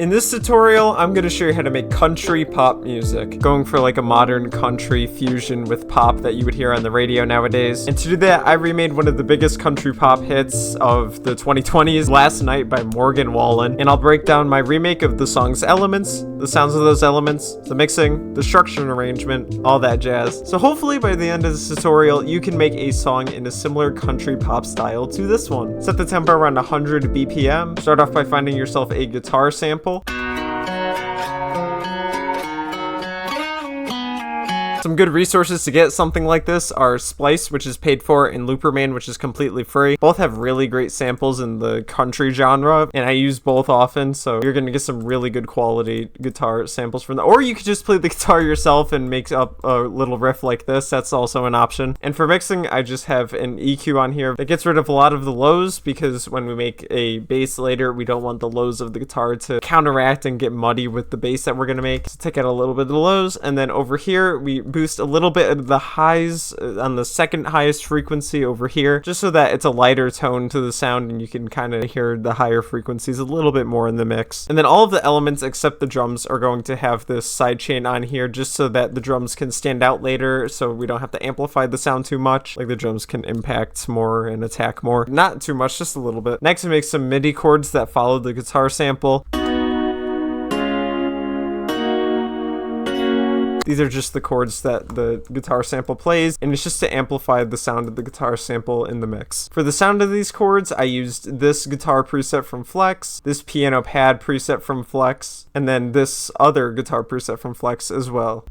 In this tutorial, I'm going to show you how to make country pop music, going for like a modern country fusion with pop that you would hear on the radio nowadays. And to do that, I remade one of the biggest country pop hits of the 2020s, Last Night by Morgan Wallen, and I'll break down my remake of the song's elements, the sounds of those elements, the mixing, the structure and arrangement, all that jazz. So hopefully by the end of this tutorial, you can make a song in a similar country pop style to this one. Set the tempo around 100 BPM. Start off by finding yourself a guitar sample. Some good resources to get something like this are Splice, which is paid for, and Looperman, which is completely free. Both have really great samples in the country genre, and I use both often, so you're gonna get some really good quality guitar samples from that. Or you could just play the guitar yourself and make up a little riff like this. That's also an option. And for mixing, I just have an EQ on here that gets rid of a lot of the lows, because when we make a bass later, we don't want the lows of the guitar to counteract and get muddy with the bass that we're gonna make. So take out a little bit of the lows, and then over here, we boost a little bit of the highs on the second highest frequency over here, just so that it's a lighter tone to the sound and you can kind of hear the higher frequencies a little bit more in the mix. And then all of the elements except the drums are going to have this sidechain on here, just so that the drums can stand out later, so we don't have to amplify the sound too much. Like the drums can impact more and attack more. Not too much, just a little bit. Next, we make some MIDI chords that follow the guitar sample. These are just the chords that the guitar sample plays, and it's just to amplify the sound of the guitar sample in the mix. For the sound of these chords, I used this guitar preset from Flex, this piano pad preset from Flex, and then this other guitar preset from Flex as well.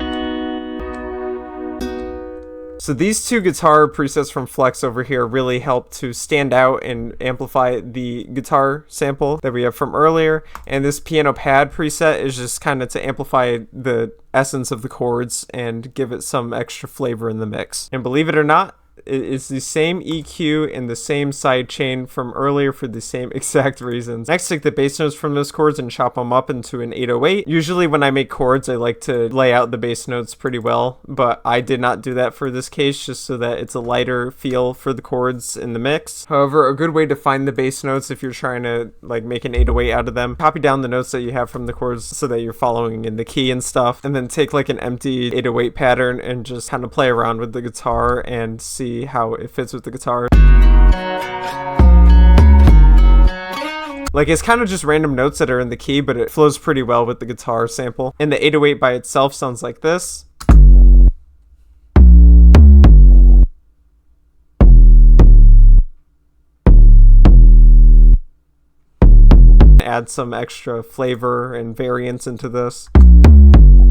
So these two guitar presets from Flex over here really help to stand out and amplify the guitar sample that we have from earlier. And this piano pad preset is just kind of to amplify the essence of the chords and give it some extra flavor in the mix. And believe it or not, it's the same EQ and the same sidechain from earlier for the same exact reasons. Next, take the bass notes from those chords and chop them up into an 808. Usually when I make chords, I like to lay out the bass notes pretty well, but I did not do that for this case, just so that it's a lighter feel for the chords in the mix. However, a good way to find the bass notes if you're trying to like make an 808 out of them, copy down the notes that you have from the chords so that you're following in the key and stuff, and then take like an empty 808 pattern and just kind of play around with the guitar and see how it fits with the guitar. Like, it's kind of just random notes that are in the key, but it flows pretty well with the guitar sample. And the 808 by itself sounds like this. Add some extra flavor and variance into this.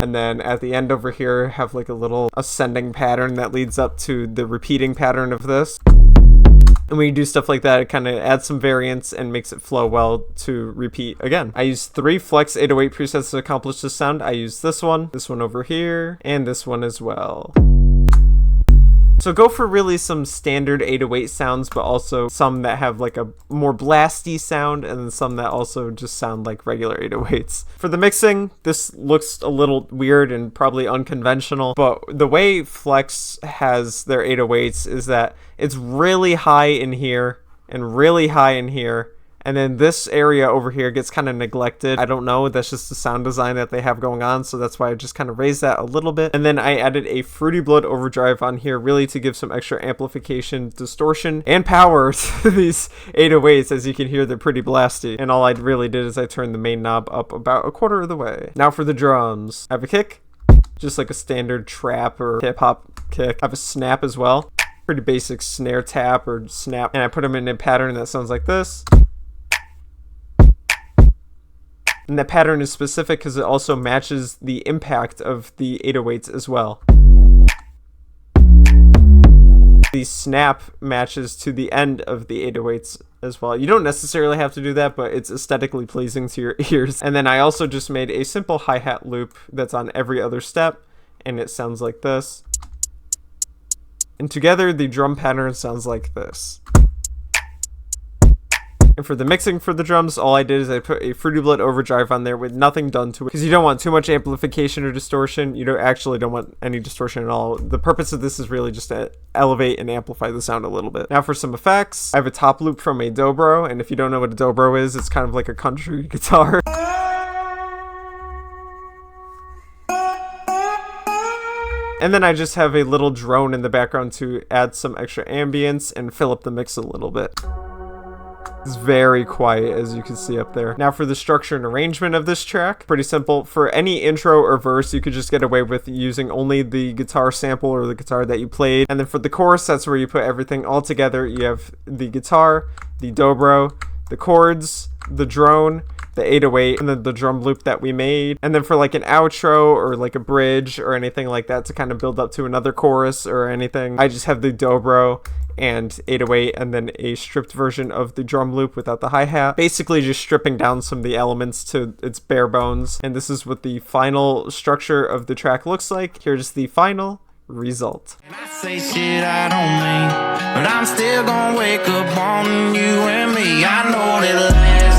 And then at the end over here, have like a little ascending pattern that leads up to the repeating pattern of this. And when you do stuff like that, it kind of adds some variance and makes it flow well to repeat again. I used 3 Flex 808 presets to accomplish this sound. I used this one over here, and this one as well. So go for really some standard 808 sounds, but also some that have like a more blasty sound, and then some that also just sound like regular 808s. For the mixing, this looks a little weird and probably unconventional, but the way Flex has their 808s is that it's really high in here and really high in here. And then this area over here gets kind of neglected. I don't know, that's just the sound design that they have going on, so that's why I just kind of raised that a little bit. And then I added a Fruity Blood overdrive on here, really to give some extra amplification, distortion, and power to these 808s. As you can hear, they're pretty blasty. And all I really did is I turned the main knob up about a quarter of the way. Now for the drums. I have a kick, just like a standard trap or hip-hop kick. I have a snap as well. Pretty basic snare tap or snap. And I put them in a pattern that sounds like this. And that pattern is specific because it also matches the impact of the 808s as well. The snap matches to the end of the 808s as well. You don't necessarily have to do that, but it's aesthetically pleasing to your ears. And then I also just made a simple hi-hat loop that's on every other step, and it sounds like this. And together, the drum pattern sounds like this. And for the mixing for the drums, all I did is I put a Fruity Blood overdrive on there with nothing done to it, because you don't want too much amplification or distortion. You don't want any distortion at all. The purpose of this is really just to elevate and amplify the sound a little bit. Now for some effects, I have a top loop from a dobro, and if you don't know what a dobro is, it's kind of like a country guitar. And then I just have a little drone in the background to add some extra ambience and fill up the mix a little bit. It's very quiet, as you can see up there. Now for the structure and arrangement of this track, pretty simple. For any intro or verse, you could just get away with using only the guitar sample or the guitar that you played. And then for the chorus, that's where you put everything all together. You have the guitar, the dobro, the chords, the drone, the 808, and then the drum loop that we made. And then for like an outro or like a bridge or anything like that to kind of build up to another chorus or anything, I just have the dobro and 808 and then a stripped version of the drum loop without the hi-hat, basically just stripping down some of the elements to its bare bones. And this is what the final structure of the track looks like. Here's the final result. And I say shit I don't mean, but I'm still gonna wake up on you and me. I know that last